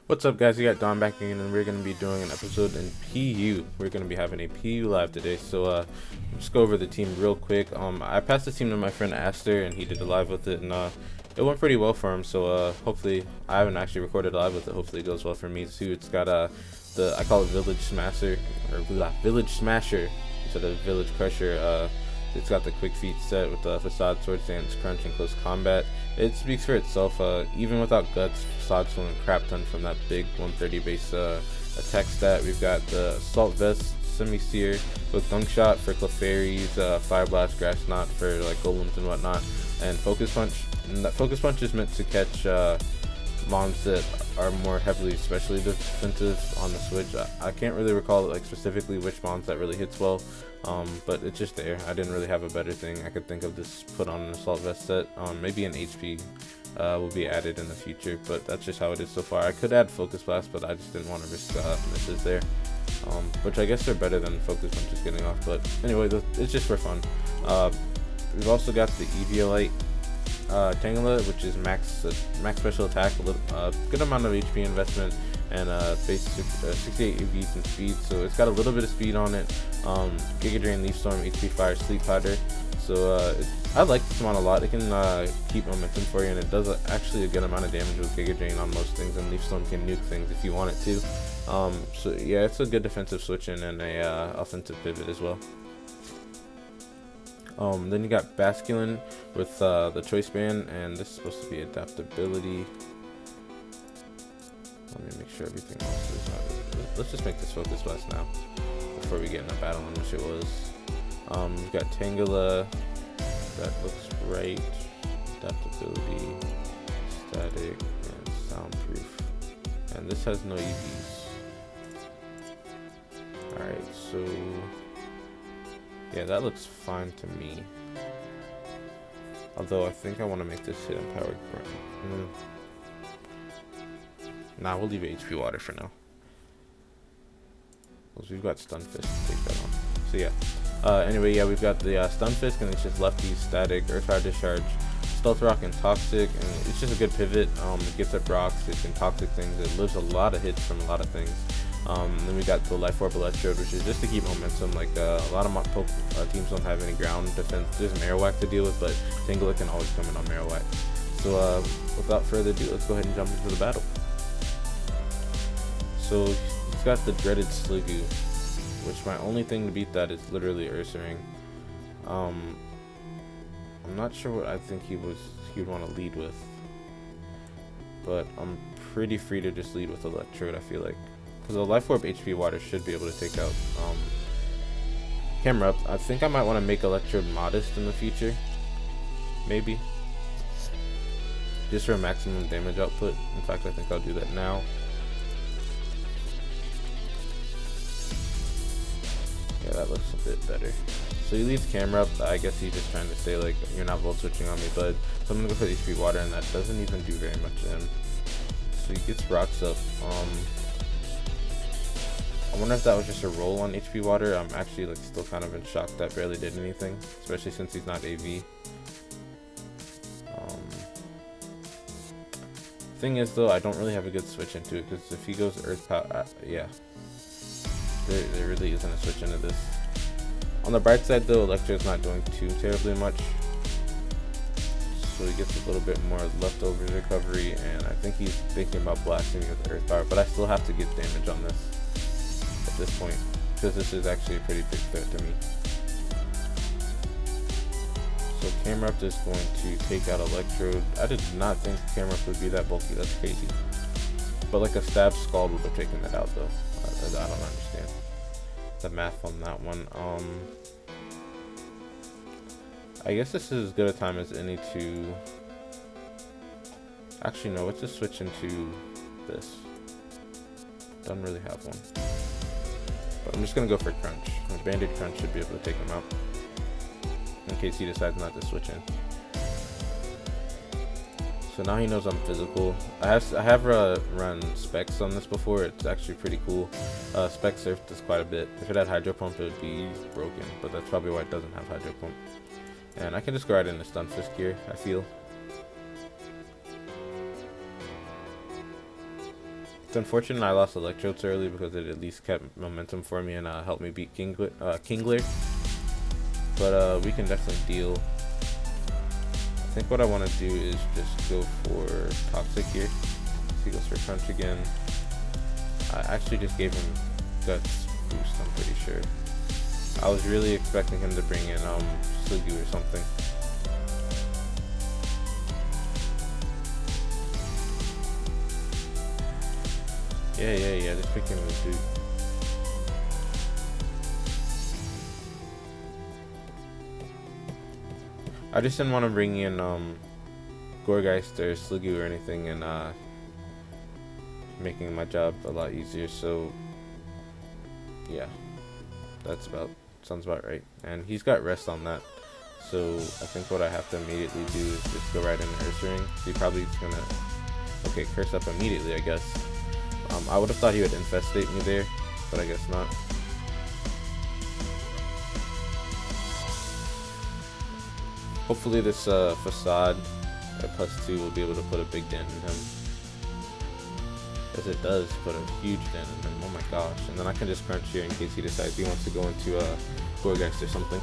What's up, guys? You got Don back again, and we're going to be doing an episode in PU. We're going to be having a PU live today, so just go over the team real quick. I passed the team to my friend Aster, and he did a live with it, and it went pretty well for him. So hopefully, I haven't actually recorded a live with it. Hopefully, it goes well for me too. It's got I call it Village Smasher or Village Smasher instead of Village Crusher. It's got the quick feet set with the Facade, Sword Stance, Crunch, and Close Combat. It speaks for itself. Even without Guts, Facade's feeling crap ton from that big 130 base attack stat. We've got the Assault Vest, Semi-Seer with Dunk Shot for Clefairies, Fire Blast, Grass Knot for like Golems and whatnot, and Focus Punch. And that Focus Punch is meant to catch mons that are more heavily especially defensive on the Switch. I can't really recall like specifically which mons that really hits well, but it's just there. I didn't really have a better thing I could think of this put on an Assault Vest set. Maybe an HP will be added in the future, but that's just how it is so far. I could add Focus Blast, but I just didn't want to risk misses there, which I guess are better than Focus Punch getting off. But anyway, it's just for fun. We've also got the Eviolite Tangela, which is max special attack, a good amount of HP investment, and basic 68 EVs and speed. So it's got a little bit of speed on it. Giga Drain, Leaf Storm, HP Fire, Sleep Powder. So I like this one a lot. It can keep momentum for you, and it does actually a good amount of damage with Giga Drain on most things. And Leaf Storm can nuke things if you want it to. So yeah, it's a good defensive switch in and a offensive pivot as well. Then you got Basculin with the Choice Band, and this is supposed to be adaptability. Let me make sure everything else is not. Let's just make this Focus Blast now before we get in a battle on which it was. We've got Tangela, that looks right, adaptability, static, and soundproof. And this has no EVs. Alright, so yeah, that looks fine to me. Although I think I want to make this hit empowered. Nah, we'll leave it HP water for now. Because we've got Stun Fist to take that on. So yeah. Anyway, yeah, we've got the Stun Fist, and it's just lefty, static, Earthfire Discharge, Stealth Rock, and Toxic, and it's just a good pivot. It gets up rocks, it can toxic things, it lives a lot of hits from a lot of things. Then we got the Life Orb Electrode, which is just to keep momentum. Like a lot of teams don't have any ground defense. There's Marowak to deal with, but Tangela can always come in on Marowak. So without further ado, let's go ahead and jump into the battle. So he's got the dreaded Sliggoo, which my only thing to beat that is literally Ursaring. I'm not sure what I think he would want to lead with, but I'm pretty free to just lead with Electrode, I feel like. Because the Life Orb HP water should be able to take out Camera Up. I think I might want to make Electrode modest in the future. Maybe. Just for maximum damage output. In fact, I think I'll do that now. Yeah, that looks a bit better. So he leaves Camera Up. I guess he's just trying to say, like, you're not volt switching on me, bud. So I'm going to go for HP water, and that doesn't even do very much to him. So he gets Rocks Up. I wonder if that was just a roll on HP water. I'm actually like still kind of in shock that barely did anything, especially since he's not AV. Thing is though, I don't really have a good switch into it, because if he goes Earth Power, yeah, there really isn't a switch into this. On the bright side though, Electro's not doing too terribly much, so he gets a little bit more leftovers recovery, and I think he's thinking about blasting me with Earth Power, but I still have to get damage on this at this point, because this is actually a pretty big threat to me. So Camera Up is going to take out Electrode. I did not think Camera Up would be that bulky, that's crazy. But like a Stab Scald would have taken that out though. I don't understand the math on that one. I guess this is as good a time as any to... Actually no, let's just switch into this. Don't really have one. But I'm just going to go for Crunch. Banded Crunch should be able to take him out, in case he decides not to switch in. So now he knows I'm physical. I have run Specs on this before. It's actually pretty cool. Spec surfed this quite a bit. If it had Hydro Pump, it would be broken, but that's probably why it doesn't have Hydro Pump. And I can just go right into Stun Fist here, I feel. It's unfortunate I lost Electrodes early because it at least kept momentum for me and helped me beat Kingler. But we can definitely deal. I think what I want to do is just go for Toxic here. He goes for Crunch again. I actually just gave him Guts boost, I'm pretty sure. I was really expecting him to bring in Sliggoo or something. Yeah, this freaking was dude. I just didn't want to bring in Gourgeist or Sliggoo or anything and making my job a lot easier, so yeah, sounds about right. And he's got rest on that, so I think what I have to immediately do is just go right into Ursaring. So he probably is gonna curse up immediately, I guess. I would have thought he would infestate me there, but I guess not. Hopefully this Facade at +2 will be able to put a big dent in him. As it does put a huge dent in him, oh my gosh. And then I can just Crunch here in case he decides he wants to go into Gourgeist or something.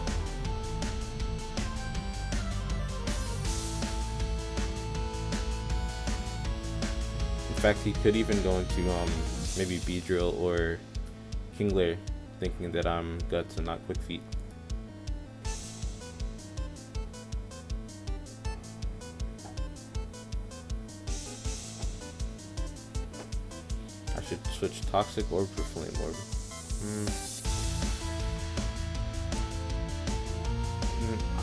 In fact, he could even go into maybe Beedrill or Kingler, thinking that I'm Guts and not Quick Feet. I should switch Toxic Orb for Flame Orb.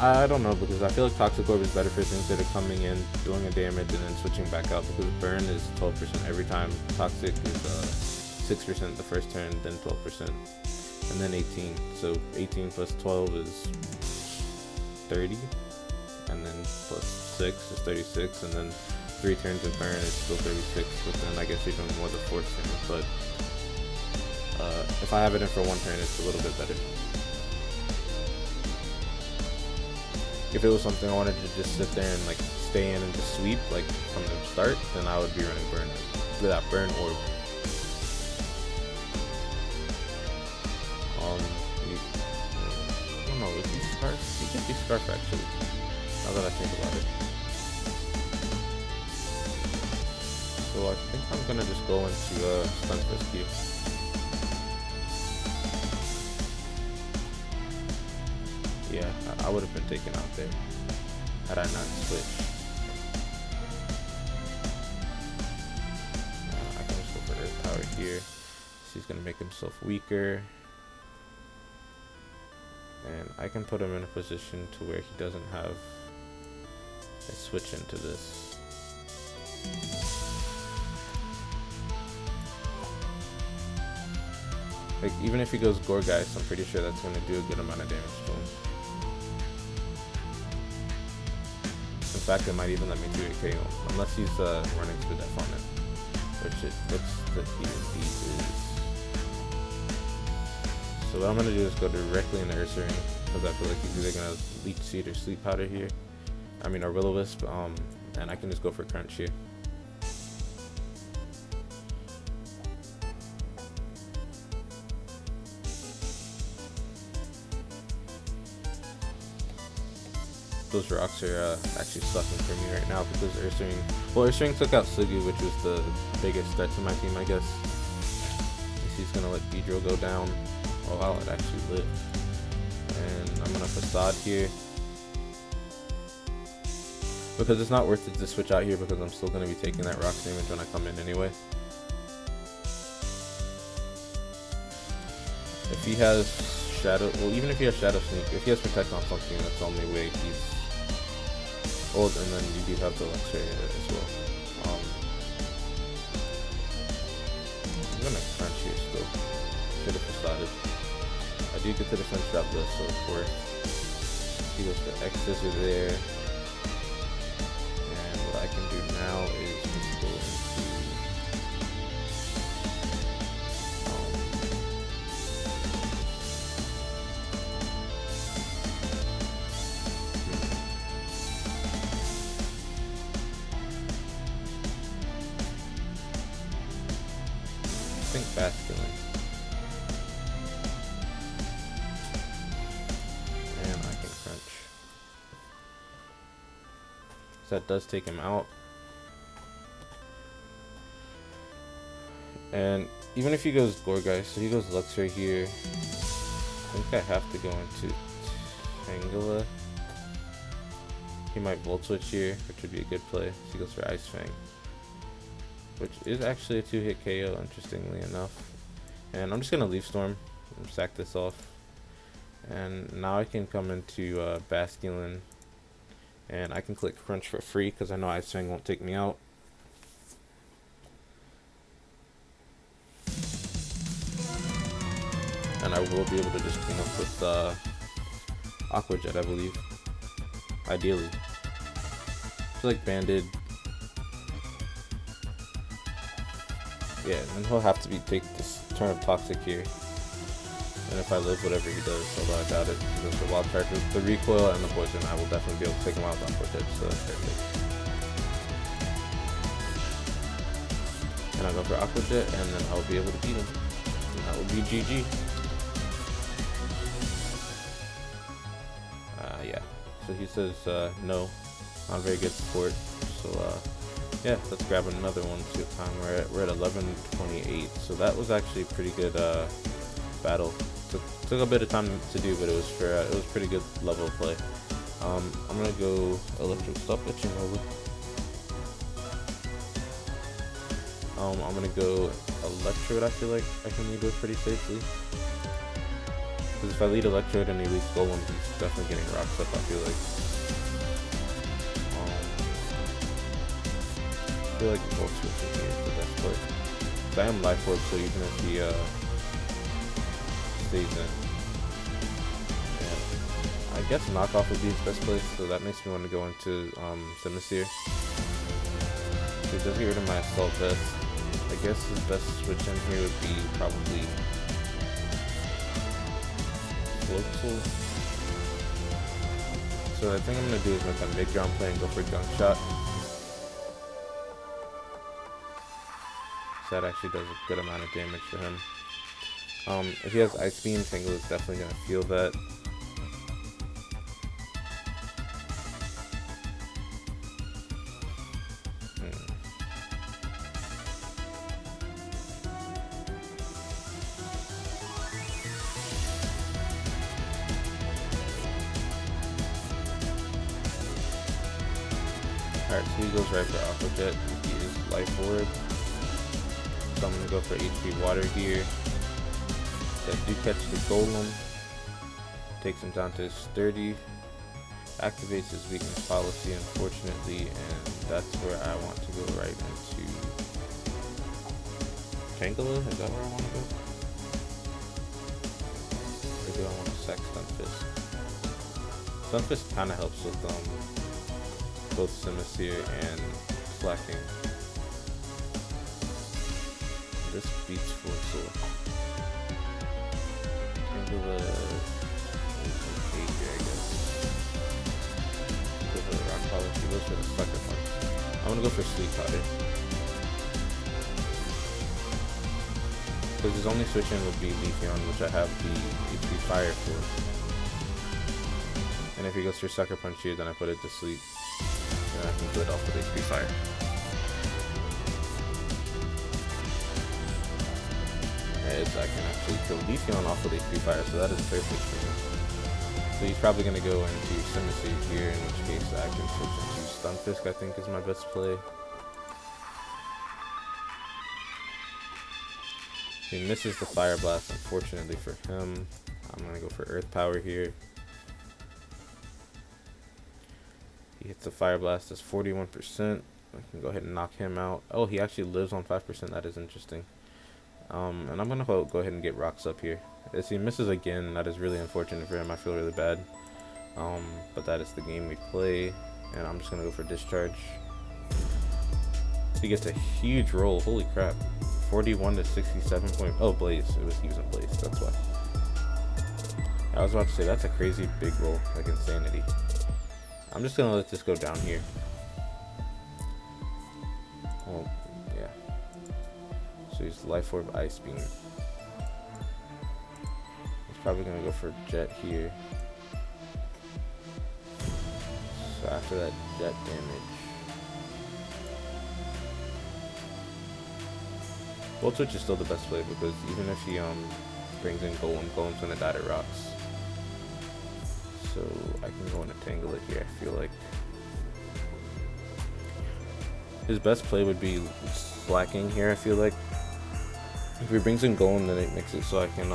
I don't know, because I feel like Toxic Orb is better for things that are coming in, doing a damage, and then switching back out, because Burn is 12% every time. Toxic is 6% the first turn, then 12%, and then 18. So 18 plus 12 is 30, and then plus 6 is 36, and then 3 turns of Burn is still 36, but then I guess even more the 4th turn. But if I have it in for 1 turn, it's a little bit better. If it was something I wanted to just sit there and like stay in and just sweep like from the start, then I would be running Burn without Burn Orb. I don't know, is he Scarf? He could be Scarf actually, now that I think about it. So I think I'm gonna just go into Stunfisk here. Yeah, I would have been taken out there had I not switched. I can just go for Earth Power here. So he's gonna make himself weaker. And I can put him in a position to where he doesn't have a switch into this. Like, even if he goes Gourgeist, I'm pretty sure that's gonna do a good amount of damage to him. In fact, it might even let me do a KO, unless he's running to Def on it, which it looks that he indeed is. So what I'm gonna do is go directly into Ursaring, because I feel like he's either gonna Leech Seed or Sleep Powder here. I mean, or Will-O-Wisp, and I can just go for Crunch here. Those rocks are actually sucking for me right now because Ursaring took out Sliggoo, which was the biggest threat to my team, I guess. He's gonna let Beedrill go down. Oh wow, it actually lit. And I'm gonna Facade here, because it's not worth it to switch out here because I'm still gonna be taking that rock damage when I come in anyway. If he has Shadow, well, even if he has Shadow Sneak, if he has Protect on something, that's the only way he's old. And then you do have the Luxray as well. I'm gonna Crunch here still. Should have Facaded. I do get the defense drop though, so it's worth. He goes for X Scissor there. And what I can do now is just go into That does take him out. And even if he goes Gorgai, so he goes Lux right here. I think I have to go into Tangela. He might Volt Switch here, which would be a good play. So he goes for Ice Fang, which is actually a 2-hit KO, interestingly enough. And I'm just going to Leaf Storm and sack this off. And now I can come into Basculin, and I can click Crunch for free because I know Ice Fang won't take me out. And I will be able to just clean up with Aqua Jet, I believe. Ideally. I feel like Banded. Yeah, and he'll have to take this turn of Toxic here. And if I live, whatever he does, although I doubt it, he goes for Wild Charge with the recoil and the poison, I will definitely be able to take him out with Aqua Jet, so that's perfect. And I'll go for Aqua Jet, and then I'll be able to beat him. And that will be GG. Yeah, so he says no, not very good support. So yeah, let's grab another one. See what time we're at 11:28. So that was actually a pretty good battle. Took a bit of time to do, but it was pretty good level of play. I'm gonna go Electric, stop pitching over. I'm gonna go Electrode. I feel like I can lead with pretty safely. Because if I lead Electrode and he leads Golem, he's definitely getting rocks up, I feel like. I feel like Volt Switching here is the best play. Because I am Life Orb, so even if he stays in. Yeah. I guess Knockoff would be his best play, so that makes me want to go into Simisear. So he does get rid of my Assault Vest. I guess his best switch in here would be probably Floatzel. So I think I'm going to do is make a mid-ground play and go for Gunk Shot. So that actually does a good amount of damage to him. If he has Ice Beam, Tangle is definitely going to feel that. Alright, so he goes right for Aqua Jet. He is Life Orb. So I'm going to go for HP Water here. That do catch the Golem. Takes him down to his 30. Activates his weakness policy, unfortunately, and that's where I want to go right into Tangela. Is that where I want to go? Or do I want to sack Stunfisk? Stunfisk kind of helps with both Simisear and Slacking. This beats Floatzel. Tangela is okay here, I guess. Go for the Rock Polish. He goes for the Sucker Punch. I'm gonna go for Sleep Powder. Because his only switch in would be Leafeon, which I have the HP Fire for. And if he goes for Sucker Punch here, then I put it to sleep. And I can do it off with HP Fire. I can actually kill Leafeon off with HP Fire, so that is perfect for me. So he's probably going to go into Simisear here, in which case I can switch into Stunfisk, I think is my best play. He misses the Fire Blast, unfortunately for him. I'm going to go for Earth Power here. He hits the Fire Blast as 41%. I can go ahead and knock him out. Oh, he actually lives on 5%. That is interesting. And I'm going to go ahead and get rocks up here. As he misses again, that is really unfortunate for him. I feel really bad. But that is the game we play. And I'm just going to go for Discharge. He gets a huge roll. Holy crap. 41 to 67 point. Oh, Blaze. He was using Blaze. That's why. I was about to say, that's a crazy big roll. Like insanity. I'm just going to let this go down here. Oh, yeah. So he's Life Orb, Ice Beam. He's probably going to go for Jet here. So after that jet damage. Volt Switch is still the best play because even if he brings in Golem's gonna die to rocks. So I can go and entangle it here. I feel like his best play would be slacking here. I feel like if he brings in Golem, then it makes it so I can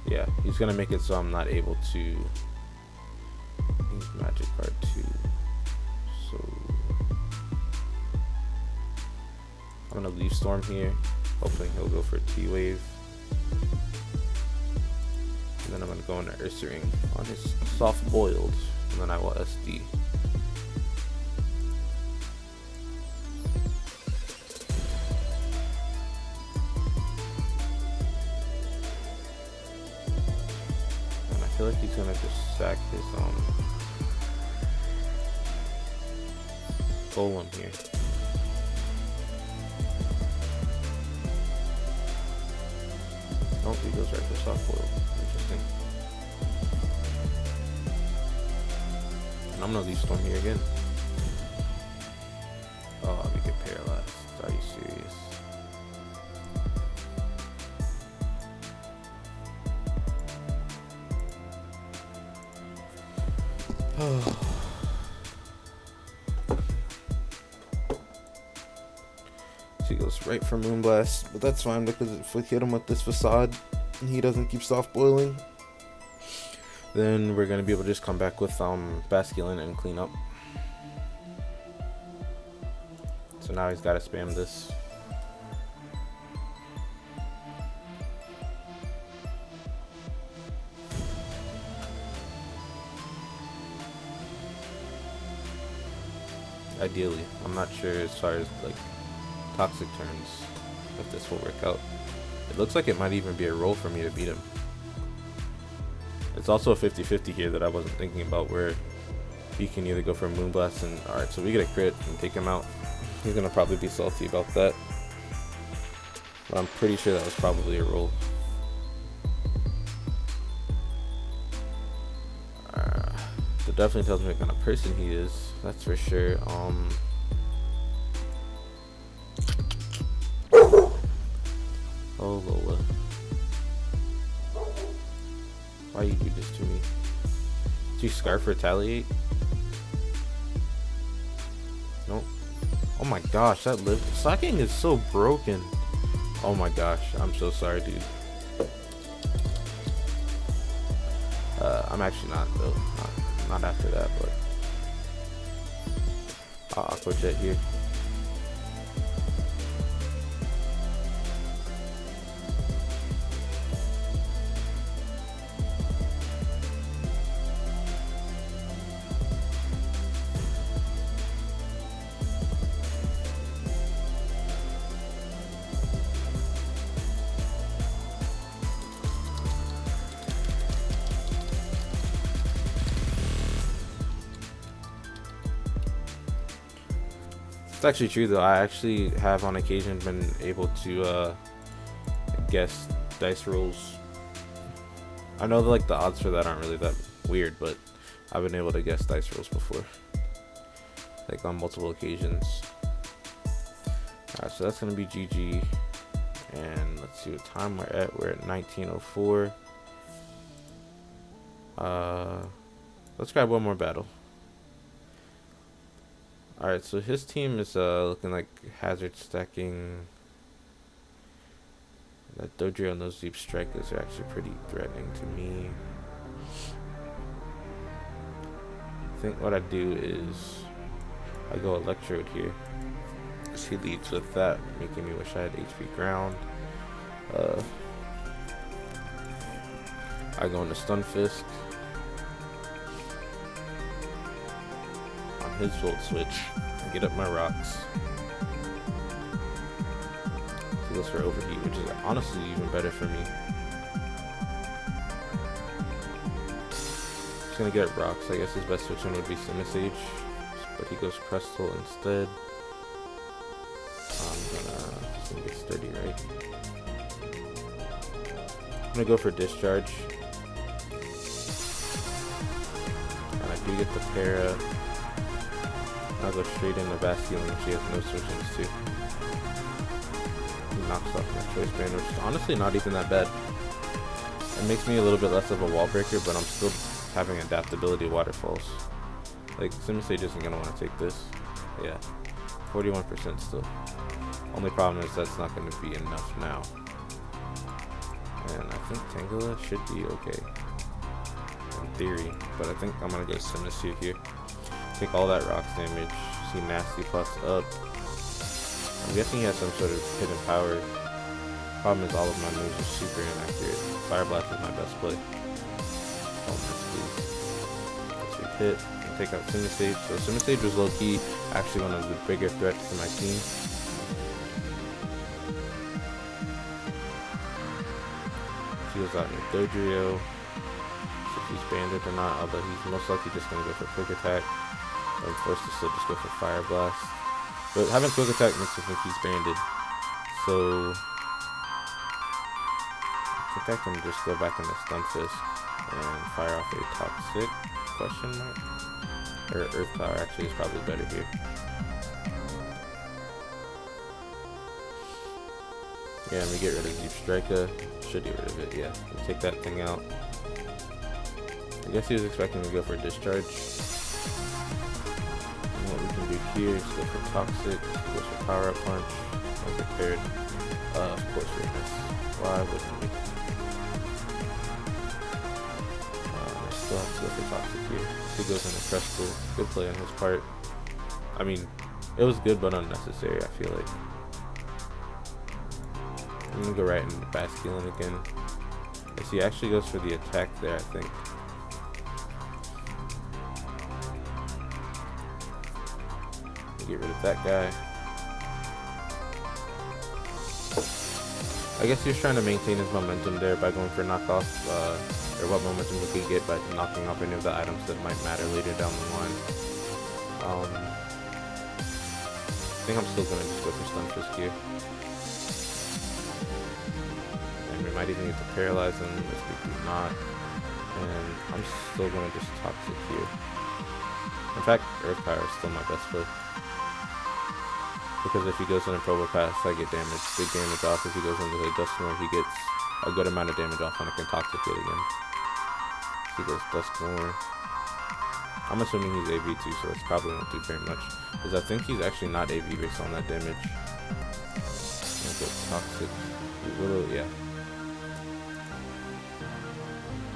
yeah, he's gonna make it so I'm not able to use magic card 2. So I'm gonna leave Storm here. Hopefully he'll go for T-Wave. And then I'm gonna go into Ursaring on his soft boiled. And then I will SD. And I feel like he's gonna just sack his Golem here. Nope, he goes right for soft boil. Interesting. And I'm gonna leave Storm here again. Oh, we get paralyzed. Are you serious? Oh. So he goes right for Moonblast, but that's fine because if we hit him with this Facade and he doesn't keep soft boiling, then we're gonna be able to just come back with Basculin and clean up. So now he's gotta spam this. Ideally, I'm not sure as far as like toxic turns if this will work out. It looks like it might even be a roll for me to beat him. It's also a 50-50 here that I wasn't thinking about, where he can either go for Moonblast and alright, so we get a crit and take him out. He's gonna probably be salty about that, but I'm pretty sure that was probably a roll. That definitely tells me what kind of person he is, that's for sure. Oh Lola, why you do this to me? Did you Scarf Retaliate? Nope. Oh my gosh, that slacking is so broken. Oh my gosh, I'm so sorry, dude. I'm actually not though. Not after that, but I'll Aqua Jet here. It's actually true though. I actually have on occasion been able to guess dice rolls. I know that, like, the odds for that aren't really that weird, but I've been able to guess dice rolls before, like on multiple occasions. Alright, so that's gonna be GG, and let's see what time we're at. We're at 19:04. Let's grab one more battle. Alright, so his team is looking like hazard stacking. That Dodrio and those deep strikers are actually pretty threatening to me. I think what I do is I go Electrode here, because he leads with that, making me wish I had HP ground. I go into Stun Fist on his Volt Switch and get up my rocks. He goes for Overheat, which is honestly even better for me. He's gonna get rocks. I guess his best switch one would be Simisage, but he goes Crystal instead. He's gonna get Sturdy, right? I'm gonna go for Discharge. I do get the para. I'll go straight into Basculin, which she has no switches to. He knocks off my choice band, which is honestly not even that bad. It makes me a little bit less of a wall breaker, but I'm still having adaptability waterfalls. Like, Simisage isn't going to want to take this. Yeah, 41% still. Only problem is that's not going to be enough now. And I think Tangela should be okay. In theory. But I think I'm going to go Simisage here. Take all that rocks damage. See Nasty plus up. I'm guessing he has some sort of hidden power. Problem is all of my moves are super inaccurate. Fire Blast is my best play. Oh, nice, please. Sweet hit. Take out Simisage. So Simisage was low-key actually one of the bigger threats to my team. He goes out in Dodrio. See if he's banded or not, although he's most likely just going to go for quick attack. I'm forced to still just go for Fire Blast. But having quick attack makes me think he's banded. So I think I can just go back into Stunfisk and fire off a Toxic question mark. Or Earth Power actually is probably better here. Yeah, and we get rid of Deep Striker. Should get rid of it, yeah. We'll take that thing out. I guess he was expecting me to go for Discharge. And what we can do here is go for Toxic, go for Power Up Punch, unprepared. Of course we miss. Why wouldn't we? I still have to go for Toxic here. He goes into Crystal. Good play on his part. I mean, it was good but unnecessary, I feel like. I'm gonna go right into Basculin again. Yes, he actually goes for the attack there, I think. Get rid of that guy. I guess he was trying to maintain his momentum there by going for knockoff, or what momentum he could get by knocking off any of the items that might matter later down the line. I think I'm still gonna just go for Stunfisk here. And we might even get to paralyze him if we do not. And I'm still gonna just Toxic here. In fact, Earth Power is still my best play. Because if he goes in a Probopass, I get damage, big damage off. If he goes into the Dusknoir, he gets a good amount of damage off and I can Toxic it again. He goes Dusknoir. I'm assuming he's AV too, so it's probably won't do very much. Because I think he's actually not AV based on that damage. I'll go Toxic. Yeah.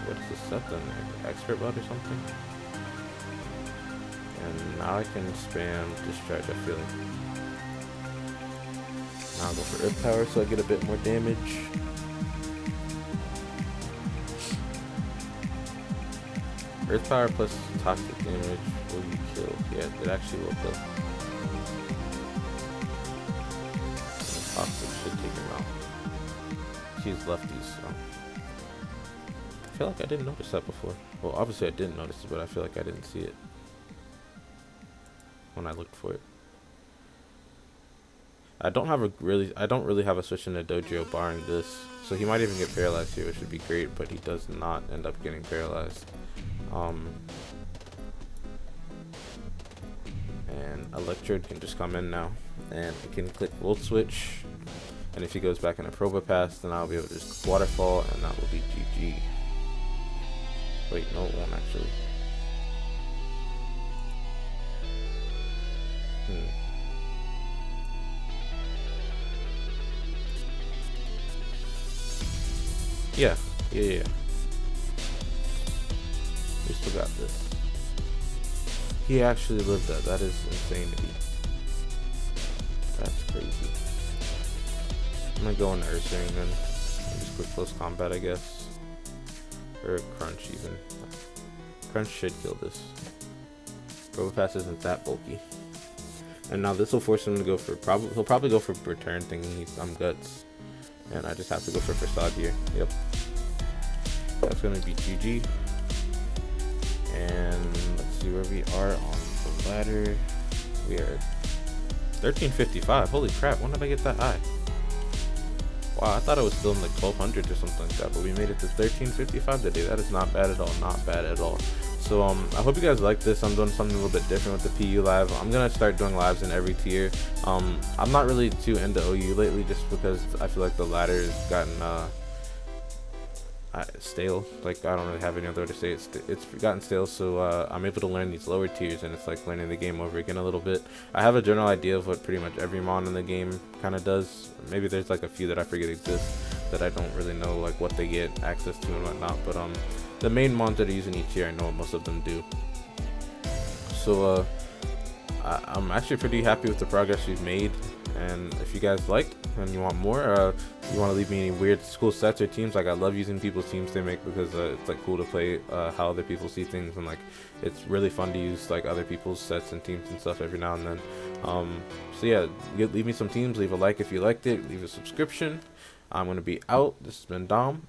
What is this set then? Like Expert Blood or something? And now I can spam Discharge, I feel like. Now I'll go for Earth Power so I get a bit more damage. Earth Power plus Toxic damage will you kill? Yeah, it actually will kill. And Toxic should take him out. He's lefties, so. I feel like I didn't notice that before. Well, obviously I didn't notice it, but I feel like I didn't see it when I looked for it. I don't really have a switch in the Dojo barring this, so he might even get paralyzed here, which would be great, but he does not end up getting paralyzed. And Electrode can just come in now, and I can click Volt Switch, and if he goes back in a Probopass, then I'll be able to just Waterfall, and that will be GG. Wait, no, it won't actually. Yeah. We still got this. He actually lived that. That is insanity. That's crazy. I'm gonna go into Ursaring then. Just quick close combat, I guess. Or Crunch even. Crunch should kill this. Probopass isn't that bulky. And now this will force him to go for he'll probably go for return thinking he's Guts. And I just have to go for Facade here. Yep. That's gonna be GG. And let's see where we are on the ladder. We are at 1355. Holy crap, when did I get that high? Wow, I thought I was still in like 1200 or something like that, but we made it to 1355 today. That is not bad at all, not bad at all. So I hope you guys like this. I'm doing something a little bit different with the PU live. I'm gonna start doing lives in every tier. I'm not really too into OU lately, just because I feel like the ladder has gotten stale. Like, I don't really have any other way to say it. It's gotten stale, so I'm able to learn these lower tiers, and it's like learning the game over again a little bit. I have a general idea of what pretty much every mon in the game kind of does. Maybe there's like a few that I forget exist that I don't really know like what they get access to and whatnot, but the main mons that are using each tier, I know what most of them do. So I'm actually pretty happy with the progress we've made, and if you guys liked and you want more, you want to leave me any weird school sets or teams, like I love using people's teams they make, because it's like cool to play how other people see things, and like it's really fun to use like other people's sets and teams and stuff every now and then. So yeah, leave me some teams, leave a like if you liked it, leave a subscription. I'm gonna be out. This has been Dom,